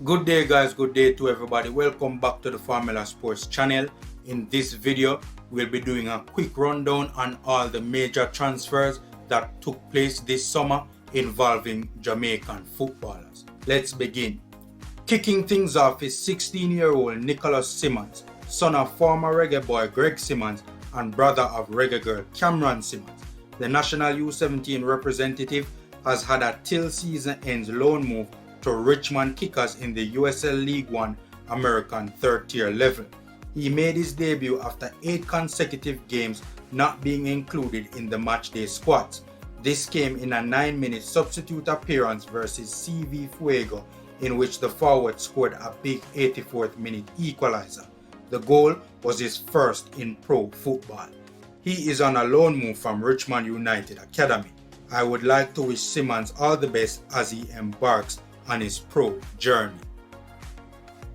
Good day guys, good day to everybody. Welcome back to the Formula Sports channel. In this video, we'll be doing a quick rundown on all the major transfers that took place this summer involving Jamaican footballers. Let's begin. Kicking things off is 16-year-old Nicholas Simmons, son of former reggae boy Greg Simmons and brother of reggae girl Cameron Simmons. The national U17 representative has had a till season ends loan move to Richmond Kickers in the USL League One American third-tier level. He made his debut after 8 consecutive games not being included in the matchday squads. This came in a 9-minute substitute appearance versus CV Fuego, in which the forward scored a big 84th minute equalizer. The goal was his first in pro football. He is on a loan move from Richmond United Academy. I would like to wish Simmons all the best as he embarks on his pro journey.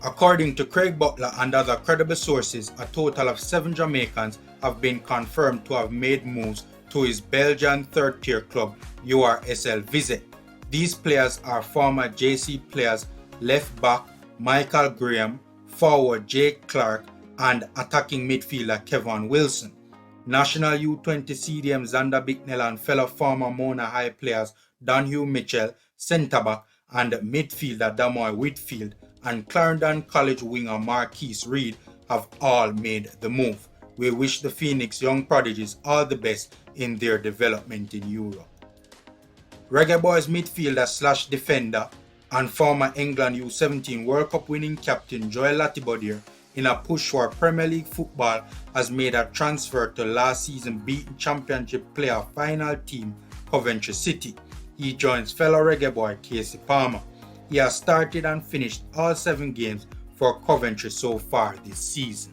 According to Craig Butler and other credible sources, a total of 7 Jamaicans have been confirmed to have made moves to his Belgian third-tier club URSL Vizet. These players are former JC players left back Michael Graham, forward Jake Clark, and attacking midfielder Kevin Wilson. National U20 CDM Xander Bicknell and fellow former Mona High players Donhue Mitchell, centre-back, and midfielder Damoy Whitfield and Clarendon College winger Marquise Reed have all made the move. We wish the Phoenix young prodigies all the best in their development in Europe. Reggae Boyz midfielder slash defender and former England U17 World Cup winning captain Joel Latibodir, in a push for Premier League football, has made a transfer to last season beaten championship player final team Coventry City. He joins fellow reggae boy Casey Palmer. He has started and finished all 7 games for Coventry so far this season.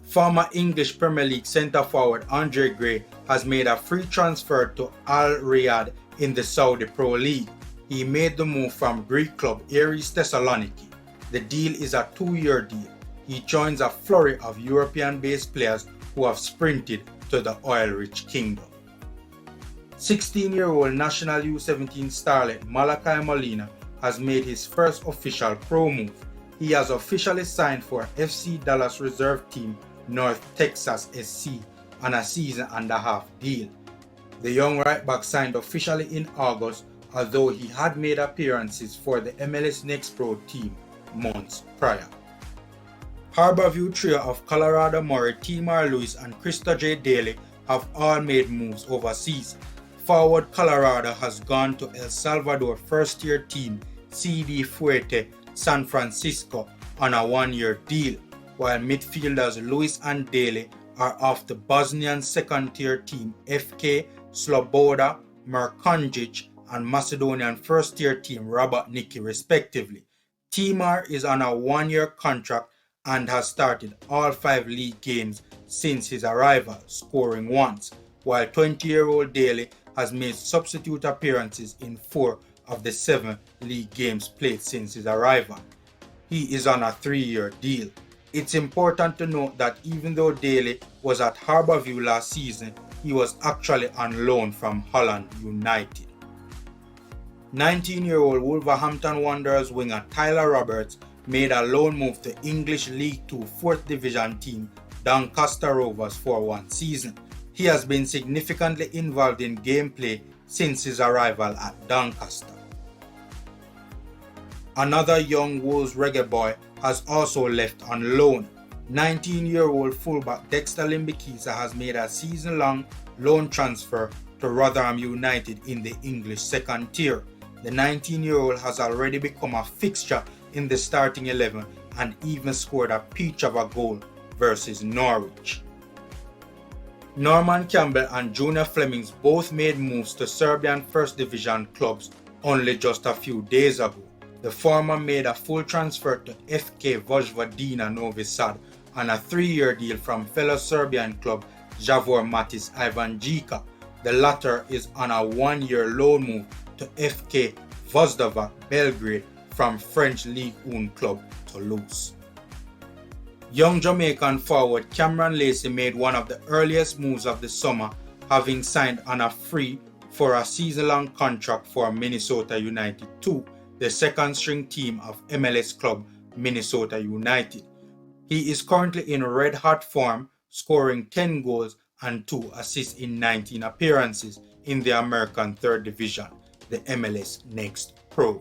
Former English Premier League centre-forward Andre Gray has made a free transfer to Al Riyadh in the Saudi Pro League. He made the move from Greek club Aris Thessaloniki. The deal is a 2-year deal. He joins a flurry of European-based players who have sprinted to the oil-rich kingdom. 16-year-old national U17 starlet Malachi Molina has made his first official pro move. He has officially signed for FC Dallas reserve team North Texas SC on a season-and-a-half deal. The young right-back signed officially in August, although he had made appearances for the MLS Next Pro team months prior. Harborview trio of Colorado Murray, Timar Lewis and Krista J. Daly have all made moves overseas. Forward Colorado has gone to El Salvador first-tier team CD Fuerte San Francisco on a 1-year deal, while midfielders Lewis and Daly are off the Bosnian second-tier team FK Sloboda Merkonjic and Macedonian first-tier team Robert Nicky respectively. Timar is on a 1-year contract and has started all 5 league games since his arrival, scoring once, while 20-year-old Daly has made substitute appearances in 4 of the 7 league games played since his arrival. He is on a 3-year deal. It's important to note that even though Daly was at Harborview last season, he was actually on loan from Holland United. 19-year-old Wolverhampton Wanderers winger Tyler Roberts made a loan move to English League 2 4th Division team Doncaster Rovers for 1 season. He has been significantly involved in gameplay since his arrival at Doncaster. Another young Wolves reggae boy has also left on loan. 19-year-old fullback Dexter Limbikisa has made a season-long loan transfer to Rotherham United in the English second tier. The 19-year-old has already become a fixture in the starting 11 and even scored a peach of a goal versus Norwich. Norman Campbell and Junior Flemings both made moves to Serbian First Division clubs only just a few days ago. The former made a full transfer to FK Vojvodina Novi Sad on a 3-year deal from fellow Serbian club Javor Matis Ivanjica. The latter is on a 1-year loan move to FK Vozdova Belgrade from French Ligue 1 club Toulouse. Young Jamaican forward Cameron Lacey made one of the earliest moves of the summer, having signed on a free for a season-long contract for Minnesota United 2. the second string team of MLS club Minnesota United. He is currently in red hot form, scoring 10 goals and 2 assists in 19 appearances in the American Third Division, the MLS Next Pro.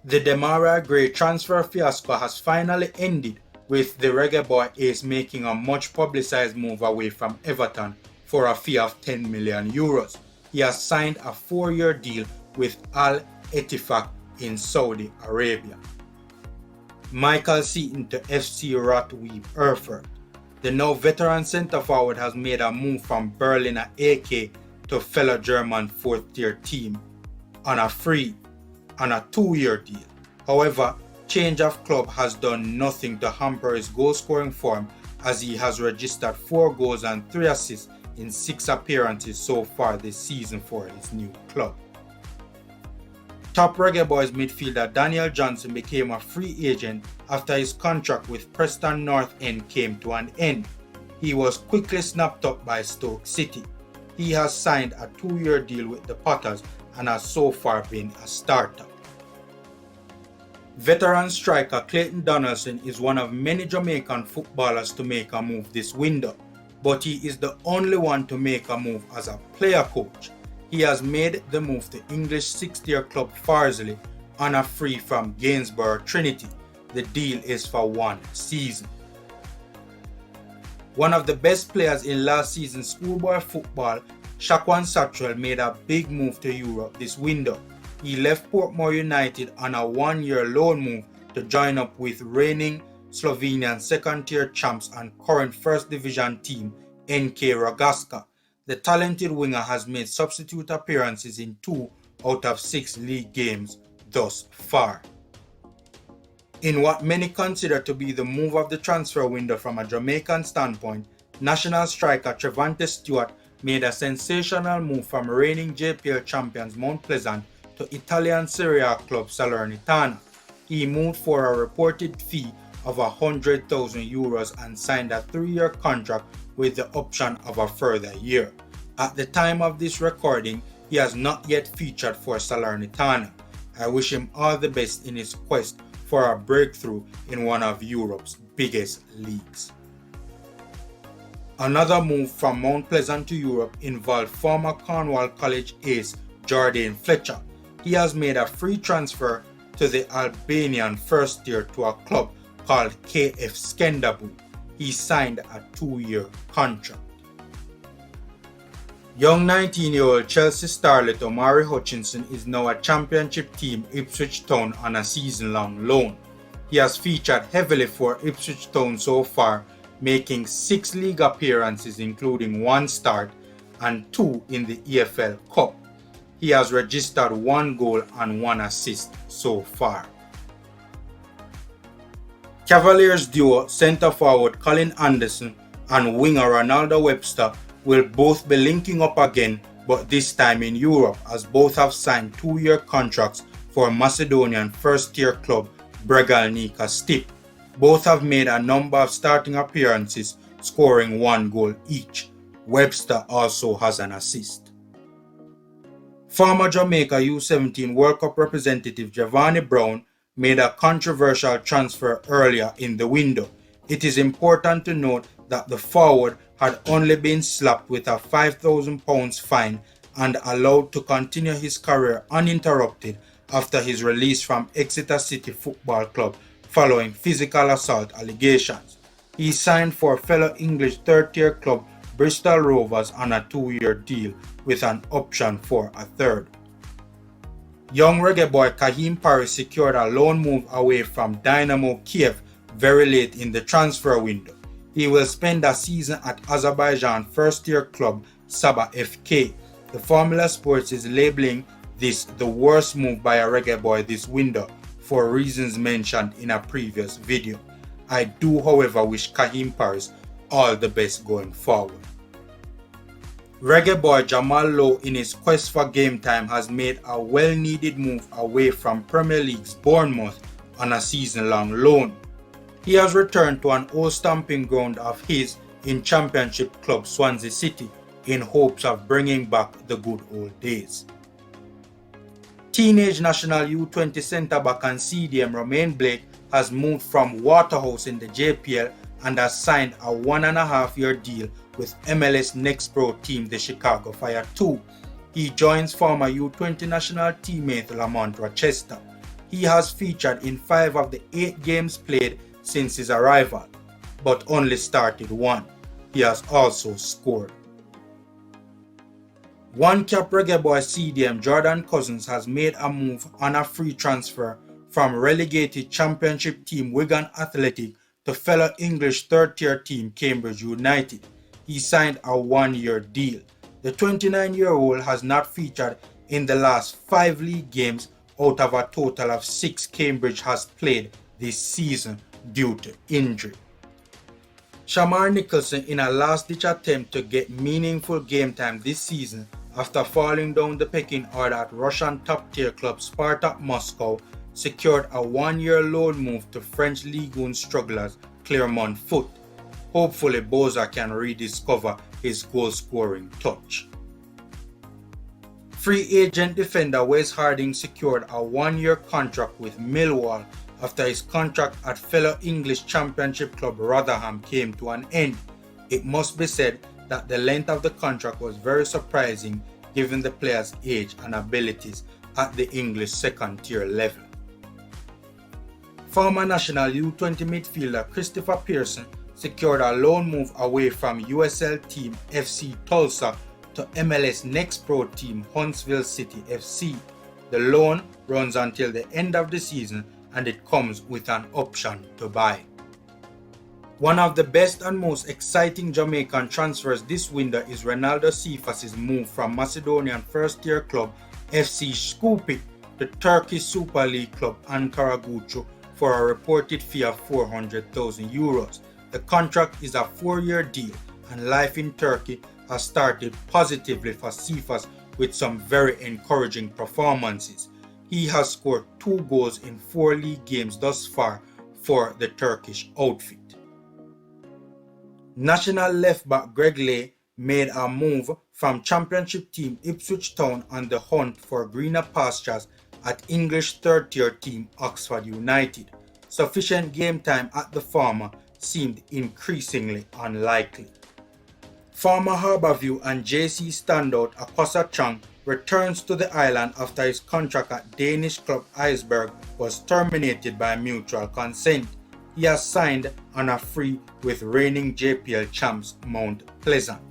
The Demarai Gray transfer fiasco has finally ended, with the Reggae Boy ace making a much publicized move away from Everton for a fee of €10 million. He has signed a 4-year deal with Al Ettifaq in Saudi Arabia. Michael Seaton to FC Rotweeb Erfurt. The now veteran centre forward has made a move from Berliner AK to fellow German 4th tier team on a 2-year deal. However, change of club has done nothing to hamper his goal scoring form, as he has registered 4 goals and 3 assists in 6 appearances so far this season for his new club. Top Reggae Boyz midfielder Daniel Johnson became a free agent after his contract with Preston North End came to an end. He was quickly snapped up by Stoke City. He has signed a 2-year deal with the Potters and has so far been a starter. Veteran striker Clayton Donaldson is one of many Jamaican footballers to make a move this window, but he is the only one to make a move as a player coach. He has made the move to English 6th-tier club Farsley on a free from Gainsborough Trinity. The deal is for 1 season. One of the best players in last season's schoolboy football, Shaquan Satchwell, made a big move to Europe this window. He left Portmore United on a 1-year loan move to join up with reigning Slovenian 2nd-tier champs and current 1st Division team NK Rogaška. The talented winger has made substitute appearances in 2 out of 6 league games thus far. In what many consider to be the move of the transfer window from a Jamaican standpoint, national striker Trevante Stewart made a sensational move from reigning JPL champions Mount Pleasant to Italian Serie A club Salernitana. He moved for a reported fee of €100,000 and signed a 3-year contract with the option of a further year. At the time of this recording, he has not yet featured for Salernitana. I wish him all the best in his quest for a breakthrough in one of Europe's biggest leagues. Another move from Mount Pleasant to Europe involved former Cornwall College ace Jordan Fletcher. He has made a free transfer to the Albanian 1st tier to a club called KF Skenderbo. He signed a 2-year contract. Young 19-year-old Chelsea starlet Omari Hutchinson is now a championship team Ipswich Town on a season-long loan. He has featured heavily for Ipswich Town so far, making 6 league appearances including 1 start and 2 in the EFL Cup. He has registered 1 goal and 1 assist so far. Cavaliers duo centre forward Colin Anderson and winger Ronaldo Webster will both be linking up again, but this time in Europe, as both have signed 2-year contracts for Macedonian 1st-tier club Bregalnica Stip. Both have made a number of starting appearances, scoring 1 goal each. Webster also has an assist. Former Jamaica U17 World Cup representative Giovanni Brown made a controversial transfer earlier in the window. It is important to note that the forward had only been slapped with a £5,000 fine and allowed to continue his career uninterrupted after his release from Exeter City Football Club following physical assault allegations. He signed for fellow English 3rd-tier club Bristol Rovers on a 2-year deal with an option for a 3rd. Young reggae boy Kahim Paris secured a loan move away from Dynamo Kiev very late in the transfer window. He will spend a season at Azerbaijan 1st-tier club Sabah FK. TheFormulaSports is labeling this the worst move by a reggae boy this window for reasons mentioned in a previous video. I do, however, wish Kahim Paris all the best going forward. Reggae boy Jamal Lowe, in his quest for game time, has made a well-needed move away from Premier League's Bournemouth on a season-long loan. He has returned to an old stomping ground of his in Championship club Swansea City in hopes of bringing back the good old days. Teenage national U20 centre-back and CDM Romain Blake has moved from Waterhouse in the JPL and has signed a 1.5-year deal with MLS Next Pro team the Chicago Fire 2. He joins former U20 national teammate Lamont Rochester. He has featured in 5 of the 8 games played since his arrival, but only started 1. He has also scored. One-cap Reggae Boyz CDM Jordan Cousins has made a move on a free transfer from relegated championship team Wigan Athletic to fellow English third-tier team Cambridge United. He signed a 1-year deal. The 29-year-old has not featured in the last 5 league games out of a total of 6 Cambridge has played this season due to injury. Shamar Nicholson, in a last-ditch attempt to get meaningful game time this season after falling down the pecking order at Russian top-tier club Spartak Moscow, secured a 1-year loan move to French Ligue 1 strugglers Clermont Foot. Hopefully Boza can rediscover his goal-scoring touch. Free agent defender Wes Harding secured a 1-year contract with Millwall after his contract at fellow English Championship club Rotherham came to an end. It must be said that the length of the contract was very surprising given the player's age and abilities at the English second-tier level. Former national U20 midfielder Christopher Pearson secured a loan move away from USL team FC Tulsa to MLS Next Pro team Huntsville City FC. The loan runs until the end of the season and it comes with an option to buy. One of the best and most exciting Jamaican transfers this window is Ronaldo Cephas' move from Macedonian first-tier club FC Skopje to Turkish Super League club Ankara Gucu for a reported fee of €400,000. The contract is a 4-year deal and life in Turkey has started positively for Cephas with some very encouraging performances. He has scored 2 goals in 4 league games thus far for the Turkish outfit. National left-back Greg Lay made a move from Championship team Ipswich Town on the hunt for greener pastures at English third-tier team Oxford United. Sufficient game time at the former seemed increasingly unlikely. Former Harbourview and JC standout Akosa Chang returns to the island after his contract at Danish club Iceberg was terminated by mutual consent. He has signed on a free with reigning JPL champs Mount Pleasant.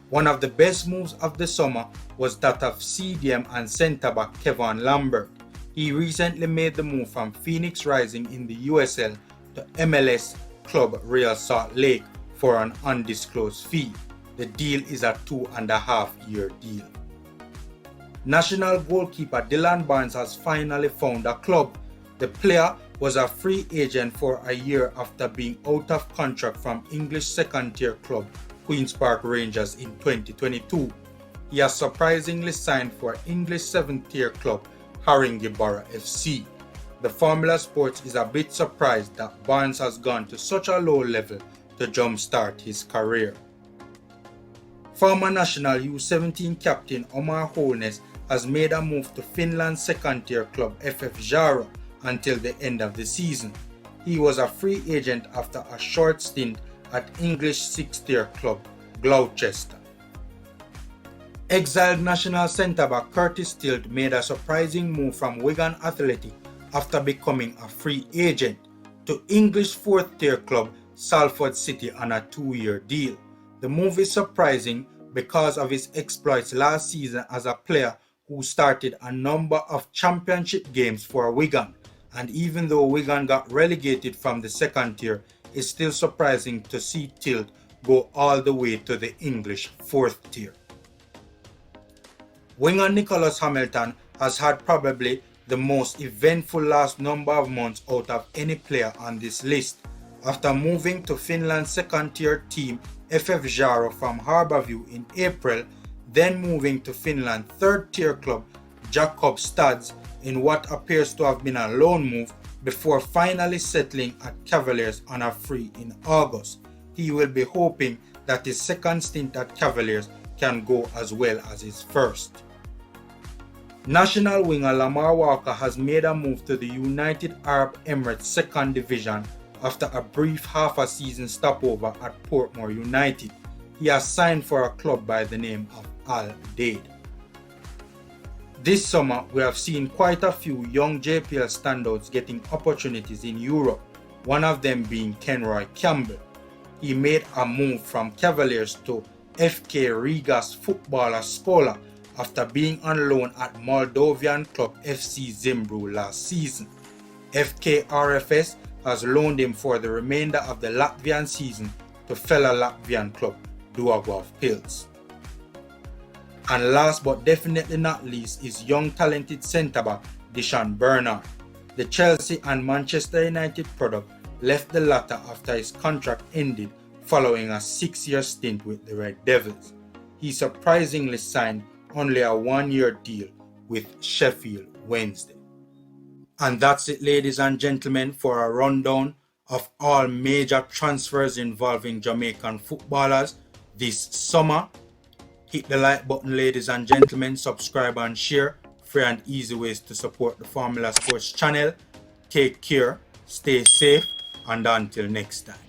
One of the best moves of the summer was that of CDM and centre-back Kevin Lambert. He recently made the move from Phoenix Rising in the USL to MLS club Real Salt Lake for an undisclosed fee. The deal is a 2.5-year deal. National goalkeeper Dylan Barnes has finally found a club. The player was a free agent for a year after being out of contract from English second-tier club Queen's Park Rangers in 2022. He has surprisingly signed for English 7th-tier club Haringey FC. The Formula Sports is a bit surprised that Barnes has gone to such a low level to jumpstart his career. Former national U17 captain Omar Holness has made a move to Finland's second-tier club FF Jaro until the end of the season. He was a free agent after a short stint at English 6th-tier club Gloucester. Exiled national centre-back Curtis Tilt made a surprising move from Wigan Athletic after becoming a free agent to English 4th-tier club Salford City on a 2-year deal. The move is surprising because of his exploits last season as a player who started a number of championship games for Wigan, and even though Wigan got relegated from the second tier, it's still surprising to see Tilt go all the way to the English 4th tier. Winger Nicholas Hamilton has had probably the most eventful last number of months out of any player on this list. After moving to Finland's second-tier team FF Jaro from Harbourview in April, then moving to Finland's third-tier club Jakob Stads in what appears to have been a loan move before finally settling at Cavaliers on a free in August. He will be hoping that his second stint at Cavaliers can go as well as his first. National winger Lamar Walker has made a move to the United Arab Emirates 2nd Division after a brief half-a-season stopover at Portmore United. He has signed for a club by the name of Al Dade. This summer, we have seen quite a few young JPL standouts getting opportunities in Europe, one of them being Kenroy Campbell. He made a move from Cavaliers to FK Riga's footballer Spola after being on loan at Moldovan club FC Zimbru last season. FK RFS has loaned him for the remainder of the Latvian season to fellow Latvian club Duagov Pils. And last but definitely not least is young talented centre-back Deshaun Bernard. The Chelsea and Manchester United product left the latter after his contract ended following a 6-year stint with the Red Devils. He surprisingly signed only a 1-year deal with Sheffield Wednesday. And that's it, ladies and gentlemen, for a rundown of all major transfers involving Jamaican footballers this summer. Hit the like button, ladies and gentlemen, subscribe and share. Free and easy ways to support the Formula Sports channel. Take care, stay safe, and until next time.